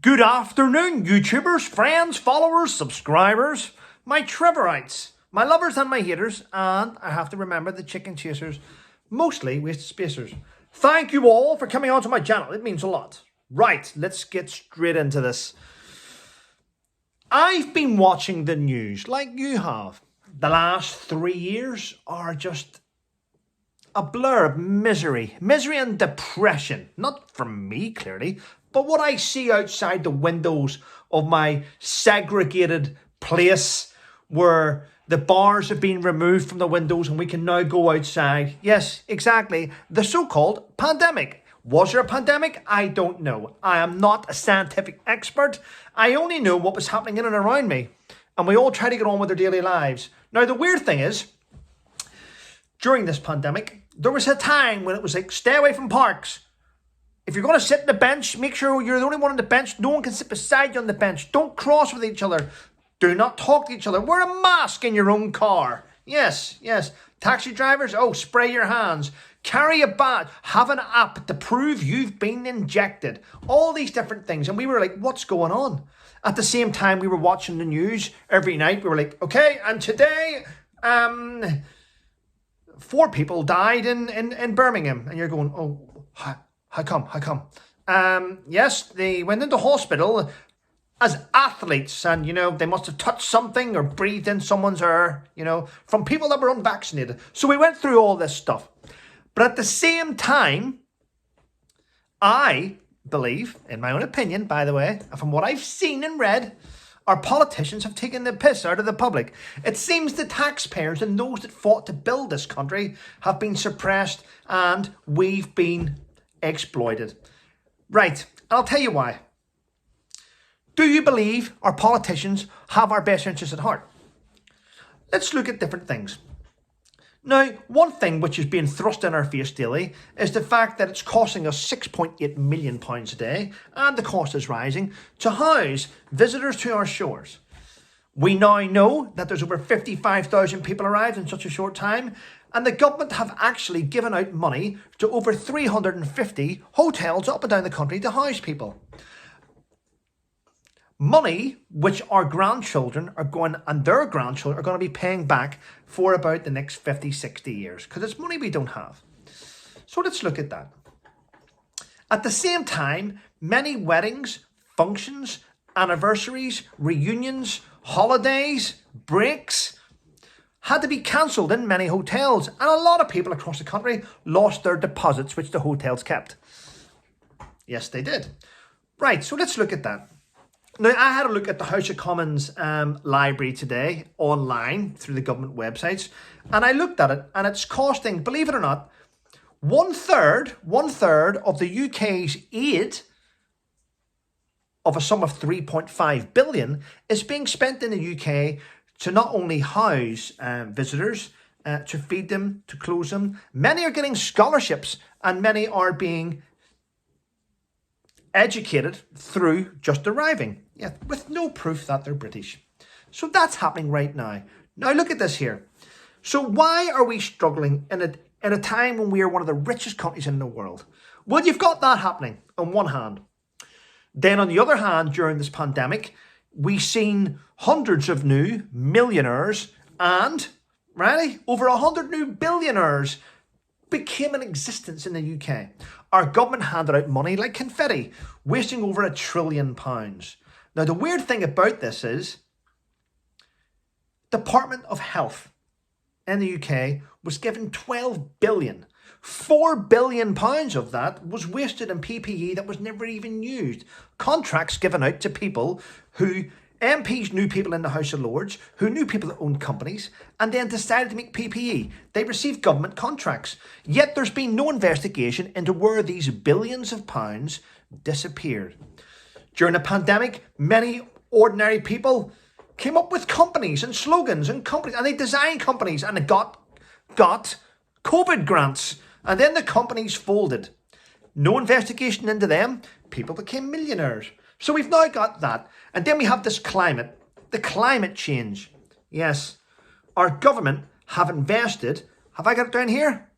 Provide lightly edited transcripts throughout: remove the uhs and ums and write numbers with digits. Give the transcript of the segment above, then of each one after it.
Good afternoon, YouTubers, friends, followers, subscribers, my Trevorites, my lovers and my haters, and I have to remember the chicken chasers, mostly wasted spacers. Thank you all for coming onto my channel. It means a lot. Right, let's get straight into this. I've been watching the news like you have. The last 3 years are just a blur of misery and depression. Not from me, clearly, but what I see outside the windows of my segregated place where the bars have been removed from the windows and we can now go outside. Yes, exactly. The so-called pandemic. Was there a pandemic? I don't know. I am not a scientific expert. I only know what was happening in and around me. And we all try to get on with their daily lives. Now, the weird thing is, during this pandemic, there was a time when it was like, stay away from parks. If you're going to sit on the bench, make sure you're the only one on the bench. No one can sit beside you on the bench. Don't cross with each other. Do not talk to each other. Wear a mask in your own car. Yes. Taxi drivers, spray your hands. Carry a badge. Have an app to prove you've been injected. All these different things. And we were like, what's going on? At the same time, we were watching the news every night. We were like, okay, and today, 4 people died in Birmingham. And you're going, how come? Yes, they went into hospital as athletes and, they must have touched something or breathed in someone's air, from people that were unvaccinated. So we went through all this stuff. But at the same time, I believe, in my own opinion, by the way, from what I've seen and read, our politicians have taken the piss out of the public. It seems the taxpayers and those that fought to build this country have been suppressed and we've been exploited. Right, I'll tell you why. Do you believe our politicians have our best interests at heart? Let's look at different things. Now, one thing which is being thrust in our face daily is the fact that it's costing us £6.8 million a day, and the cost is rising, to house visitors to our shores. We now know that there's over 55,000 people arrived in such a short time, and the government have actually given out money to over 350 hotels up and down the country to house people. Money which our grandchildren are going, and their grandchildren are going to be paying back for about the next 50, 60 years, because it's money we don't have. So let's look at that. At the same time, many weddings, functions, anniversaries, reunions, holidays, breaks had to be cancelled in many hotels, and a lot of people across the country lost their deposits which the hotels kept. Yes, they did. Right, so let's look at that. Now, I had a look at the House of Commons library today online through the government websites, and I looked at it, and it's costing, believe it or not, one third of the UK's aid of a sum of 3.5 billion is being spent in the UK to not only house visitors, to feed them, to clothe them. Many are getting scholarships, and many are being educated through just arriving, with no proof that they're British. So that's happening right now. Now look at this here. So why are we struggling in a time when we are one of the richest countries in the world? Well, you've got that happening on one hand. Then on the other hand, during this pandemic, we've seen hundreds of new millionaires and, over 100 new billionaires became in existence in the UK. Our government handed out money like confetti, wasting over £1 trillion. Now, the weird thing about this is Department of Health in the UK was given 12 billion. £4 billion of that was wasted in PPE that was never even used. Contracts given out to people who MPs knew people in the House of Lords, who knew people that owned companies, and then decided to make PPE. They received government contracts. Yet there's been no investigation into where these billions of pounds disappeared. During the pandemic, many ordinary people came up with companies and slogans and companies, and they designed companies, and they got COVID grants, and then the companies folded. No investigation into them. People became millionaires. So we've now got that. And then we have this climate, the climate change. Yes, our government have invested, have I got it down here?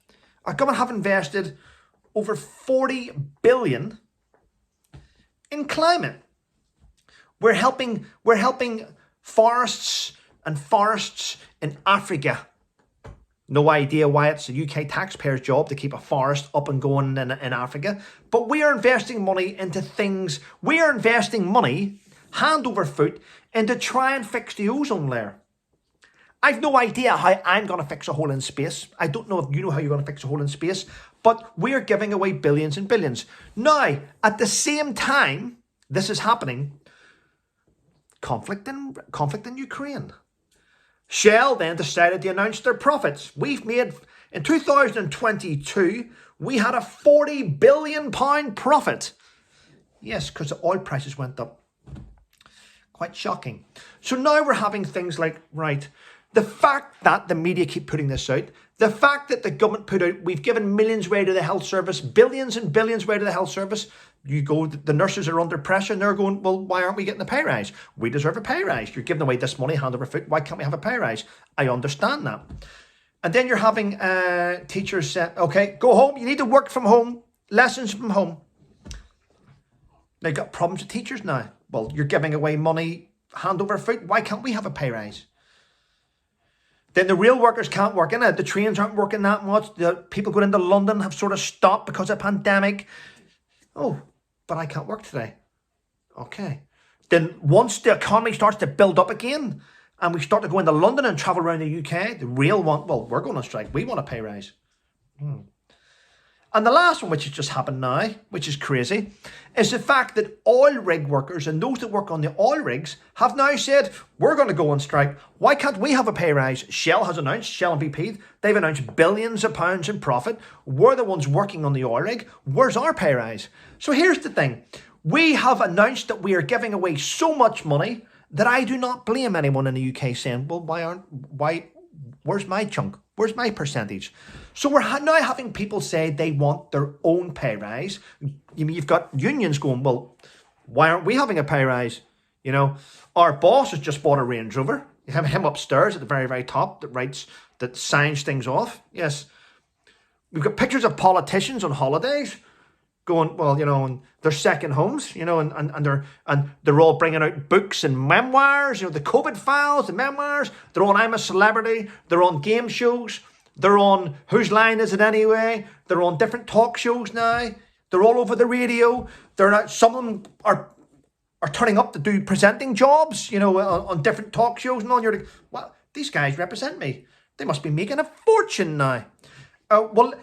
Our government have invested over 40 billion in climate. We're helping forests and forests in Africa. No idea why it's a UK taxpayer's job to keep a forest up and going in Africa. But we are investing money into things. We are investing money, hand over foot, into try and fix the ozone layer. I've no idea how I'm going to fix a hole in space. I don't know if you know how you're going to fix a hole in space. But we are giving away billions and billions. Now, at the same time this is happening, conflict in Ukraine. Shell then decided to announce their profits. We've made, in 2022, we had a £40 billion profit. Yes, because the oil prices went up. Quite shocking. So now we're having things like, right, the fact that the media keep putting this out, the fact that the government put out, we've given millions away to the health service, billions and billions away to the health service. You go, the nurses are under pressure and they're going, well, why aren't we getting a pay rise? We deserve a pay rise. You're giving away this money hand over foot. Why can't we have a pay rise? I understand that. And then you're having teachers say, okay, go home. You need to work from home, lessons from home. They've got problems with teachers now. Well, you're giving away money hand over foot. Why can't we have a pay rise? Then the real workers can't work in it. The trains aren't working that much. The people going into London have sort of stopped because of pandemic. Oh, but I can't work today. Okay. Then once the economy starts to build up again and we start to go into London and travel around the UK, the real one, well, we're going to strike. We want a pay rise. And the last one, which has just happened now, which is crazy, is the fact that oil rig workers and those that work on the oil rigs have now said, we're going to go on strike. Why can't we have a pay rise? Shell has announced, Shell and BP, they've announced billions of pounds in profit. We're the ones working on the oil rig. Where's our pay rise? So here's the thing. We have announced that we are giving away so much money that I do not blame anyone in the UK saying, well, where's my chunk? Where's my percentage? So we're now having people say they want their own pay rise. You've got unions going, well, why aren't we having a pay rise? You know, our boss has just bought a Range Rover. You have him upstairs at the very, very top that signs things off. Yes. We've got pictures of politicians on holidays going, well, you know, and their second homes, you know, and they're all bringing out books and memoirs, you know, the COVID files, the memoirs. They're on I'm a Celebrity. They're on game shows. They're on Whose Line Is It Anyway? They're on different talk shows now. They're all over the radio. They're not, some of them are turning up to do presenting jobs, you know, on different talk shows and all. You're like, well, these guys represent me. They must be making a fortune now. Well,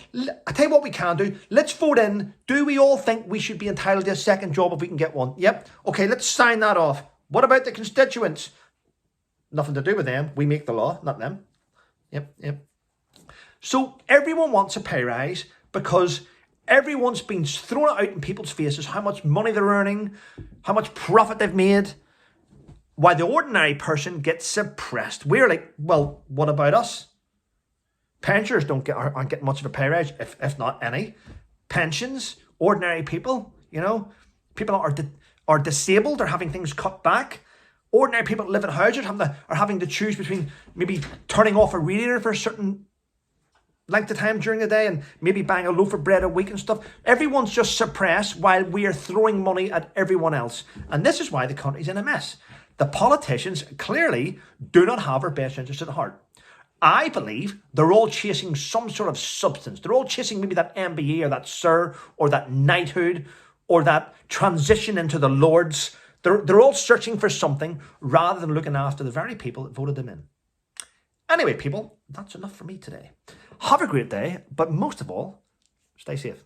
I tell you what we can do. Let's vote in. Do we all think we should be entitled to a second job if we can get one? Yep. Okay, let's sign that off. What about the constituents? Nothing to do with them. We make the law, not them. Yep. So everyone wants a pay rise because everyone's been throwing it out in people's faces how much money they're earning, how much profit they've made, while the ordinary person gets suppressed. We're like, well, what about us? Pensioners aren't getting much of a pay rise, if not any. Pensions, ordinary people, you know, people are disabled, are having things cut back. Ordinary people that live in houses are having to choose between maybe turning off a radiator for a certain length of time during the day and maybe buying a loaf of bread a week and stuff. Everyone's just suppressed while we are throwing money at everyone else. And this is why the country's in a mess. The politicians clearly do not have our best interests at heart. I believe they're all chasing some sort of substance. They're all chasing maybe that MBE or that Sir or that knighthood or that transition into the Lords. They're all searching for something rather than looking after the very people that voted them in. Anyway, people, that's enough for me today. Have a great day, but most of all, stay safe.